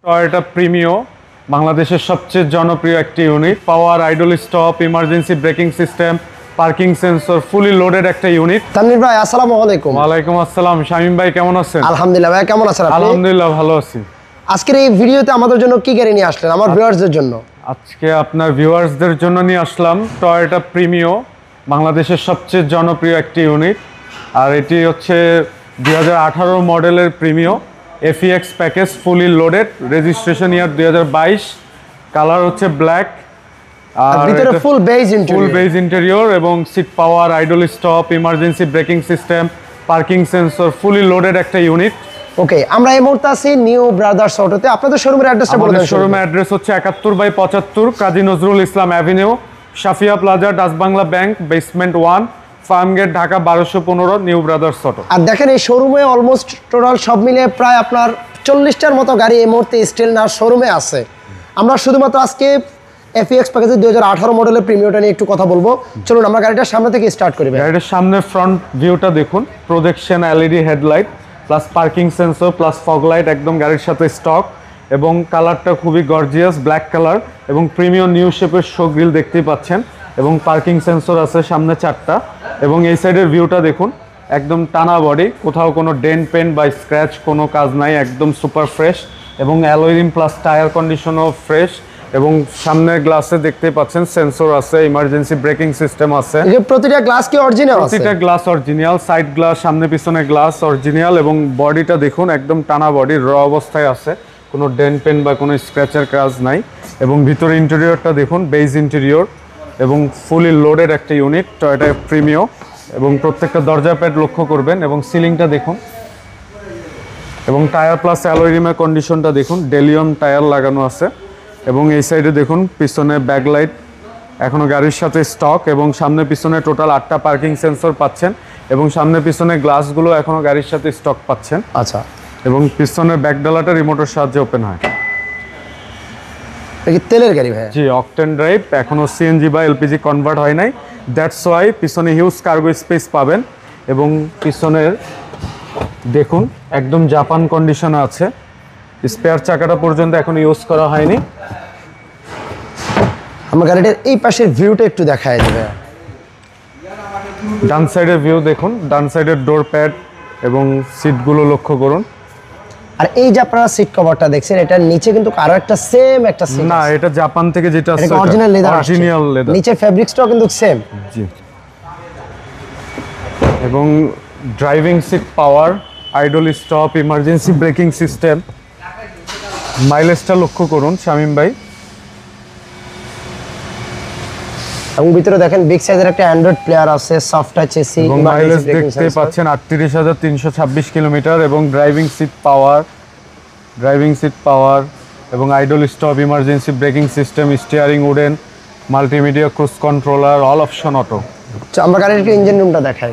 Toyota Premio বাংলাদেশের সবচেয়ে জনপ্রিয় একটি unit. Power, idle stop, emergency braking system, parking sensor, fully loaded একটা ইউনিট। তানভীর ভাই আসসালামু আলাইকুম। ওয়ালাইকুম আসসালাম। শামীম ভাই কেমন আছেন? আলহামদুলিল্লাহ। ভাই কেমন আছেন আপনি? আলহামদুলিল্লাহ ভালো আছি। আজকের এই ভিডিওতে আমাদের জন্য কি গাড়ি নিয়ে আসলেন আমার ভিউয়ার্সদের জন্য? আজকে আপনার ভিউয়ার্সদের জন্য নিয়ে আসলাম টয়োটা প্রিমিও, বাংলাদেশের সবচেয়ে জনপ্রিয় একটি ইউনিট। আর এটি হচ্ছে 2018 মডেলের Premio, FEX package, fully loaded, registration year 2022, colour হচ্ছে ব্ল্যাক। আর ভিতরে ফুল বেজ ইন্টেরিয়র এবং seat power, idle stop, emergency braking system, parking sensor, fully loaded একটা ইউনিট। ওকে, আমরা এই মুহূর্তে আছি নিউ ব্রাদার্স অটোতে। আপনাদের শোরুমের অ্যাড্রেসটা বলে দেন। শোরুমের অ্যাড্রেস হচ্ছে 71/75 Kazi Nazrul Islam avenue, Safiya plaza, Dutch Bangla bank, basement 1, Farmgate, Dhaka 1215, new brothers auto. আর দেখেন এই শোরুমে অলমোস্ট টোটাল সব মিলিয়ে প্রায় আপনার 40টার মতো গাড়ি এই মুহূর্তে স্টিল না শোরুমে আছে। আমরা শুধুমাত্র আজকে এফইএক্স প্যাকেজের 2018 মডেলের প্রিমিওটা নিয়ে একটু কথা বলবো। চলুন আমরা গাড়িটার সামনে থেকে স্টার্ট করি। গাড়িটার সামনে ফ্রন্ট ভিউটা দেখুন, projection LED headlight plus parking sensor plus fog light একদম গাড়ির সাথে স্টক, এবং কালারটা খুবই গর্জিয়াস ব্ল্যাক কালার, এবং প্রিমিয়াম নিউ শেপের শো গ্রিল দেখতেই পাচ্ছেন, এবং পার্কিং সেন্সর আছে সামনে 4টা। এবং এই সাইডের ভিউটা দেখুন, একদম টানা বডি, কোথাও কোনো ডেন্ট পেন বা স্ক্র্যাচ কোনো কাজ নাই, একদম সুপার ফ্রেশ, এবং অ্যালয় রিম প্লাস টায়ার কন্ডিশনও ফ্রেশ। এবং সামনের গ্লাসে দেখতে পাচ্ছেন সেন্সর আছে, ইমার্জেন্সি ব্রেকিং সিস্টেম আছে। প্রতিটা গ্লাস কি অরিজিনাল? প্রতিটা গ্লাস অরিজিনাল, সাইড গ্লাস, সামনে পিছনে গ্লাস অরিজিনাল। এবং বডিটা দেখুন একদম টানা বডি, র অবস্থায় আছে, কোনো ডেন্ট পেন বা কোনো স্ক্র্যাচের কাজ নাই। এবং ভিতরে ইন্টেরিয়রটা দেখুন, বেজ ইন্টেরিয়র এবং ফুলি লোডেড একটা ইউনিট টয়োটা প্রিমিও। এবং প্রত্যেকটা দরজা প্যাড লক্ষ্য করবেন, এবং সিলিংটা দেখুন, এবং টায়ার প্লাস অ্যালয় রিমের কন্ডিশনটা দেখুন, ডেলিয়ন টায়ার লাগানো আছে। এবং এই সাইডে দেখুন পিছনে ব্যাকলাইট এখনো গাড়ির সাথে স্টক, এবং সামনে পিছনে টোটাল 8টা পার্কিং সেন্সর পাচ্ছেন, এবং সামনে পিছনে গ্লাসগুলো এখনো গাড়ির সাথে স্টক পাচ্ছেন। আচ্ছা, এবং পিছনের ব্যাকডালাটা রিমোটের সাহায্যে ওপেন হয়। এটা কি তেলের গাড়ি ভাই? জি, অকটেন ড্রাইভ, এখনো সিএনজি বা এলপিজি কনভার্ট হয় নাই, দ্যাটস ওয়াই পিছনে হিউজ কার্গো স্পেস পাবেন। এবং পিছনের দেখুন একদম জাপান কন্ডিশনে আছে, স্পেয়ার চাকাটা পর্যন্ত এখন ইউজ করা হয়নি। আমার গাড়িটার এই পাশের ভিউটা একটু দেখায় দেবে। ডান সাইডের ভিউ দেখুন, ডান সাইডের ডোর প্যাড এবং সিটগুলো লক্ষ্য করুন। আর এই যে আপনারা সিট কভারটা দেখছেন, এটার নিচে কিন্তু আরো একটা সেম একটা সিট না, এটা জাপান থেকে যেটা আছে অরিজিনাল লেদার, অরিজিনাল লেদার, নিচে ফেব্রিক্সটাও কিন্তু সেম। জি। এবং driving seat power, idle stop, emergency braking system, মাইলেজটা লক্ষ্য করুন শামীম ভাই। এবং ভিতরে দেখেন বিগ সাইজের একটা অ্যান্ড্রয়েড প্লেয়ার আছে, সফট টাচ এসি, এবং মাইলেজ দেখতে পাচ্ছেন 38,326 কিলোমিটার। এবং ড্রাইভিং সিট পাওয়ার এবং idle stop, emergency braking system, steering wooden, multimedia, cruise controller, all option auto. আমরা গাড়ির ইঞ্জিন রুমটা দেখাই।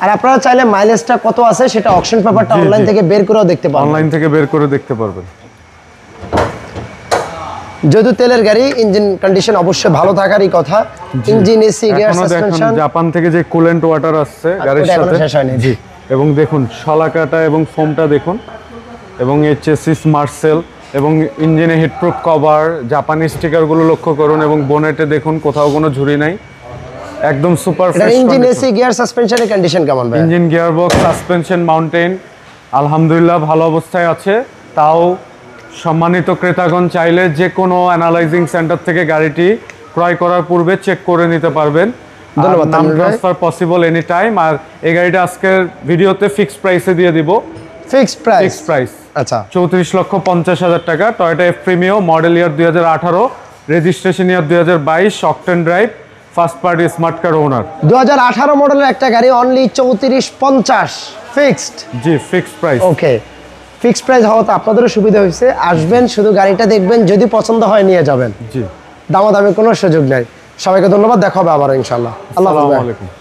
আর আপনারা চাইলে মাইলেজটা কত আছে সেটা অকশন পেপারটা অনলাইন থেকে বের করেও দেখতে পারবেন। অনলাইন থেকে বের করে দেখতে পারবেন। যেহেতু তেলের গাড়ি, ইঞ্জিন কন্ডিশন অবশ্যই ভালো থাকারই কথা। Engine, AC, gear, suspension, Japan থেকে যে কুলেন্ট ওয়াটার আসছে গাড়ির সাথে, জি। এবং দেখুন শলাকাটা এবং ফোমটা দেখুন, এবং এই চেসিস মার্সেল, এবং ইঞ্জিনে হিটপ্রুফ কভার, জাপানি স্টিকারগুলো লক্ষ্য করুন, এবং বোনেটে দেখুন কোথাও কোনো ঝুরি নাই, একদম super fresh. Engine, AC, gear, সাসপেনশনের কন্ডিশন কেমন ভাই? Engine, gear box, suspension, mounting আলহামদুলিল্লাহ ভালো অবস্থায় আছে। তাও সম্মানিত ক্রেতাগণ চাইলে যে কোনো অ্যানালাইজিং সেন্টার থেকে গাড়িটি ক্রয় করার পূর্বে চেক করে নিতে পারবেন। ধন্যবাদ। নাম ট্রান্সফার পসিবল এনি টাইম। আর এই গাড়িটা আজকের ভিডিওতে ফিক্সড প্রাইসে দিয়ে দিব। Fixed price? আচ্ছা, 34,50,000 টাকা। Toyota F Premio, model year 2018, registration year 2022, octane drive, first party smart car owner. 2018 মডেলের একটা গাড়ি অনলি 34,50 ফিক্সড। জি, fixed price. Okay, fixed price হওয়াতে আপনাদেরও সুবিধা হয়েছে। আসবেন, শুধু গাড়িটা দেখবেন, যদি পছন্দ হয় নিয়ে যাবেন। জি, দামাদামি কোনো সুযোগ নেই। সবাইকে ধন্যবাদ, দেখা হবে আবার ইনশাআল্লাহ। আল্লাহ হাফেজ।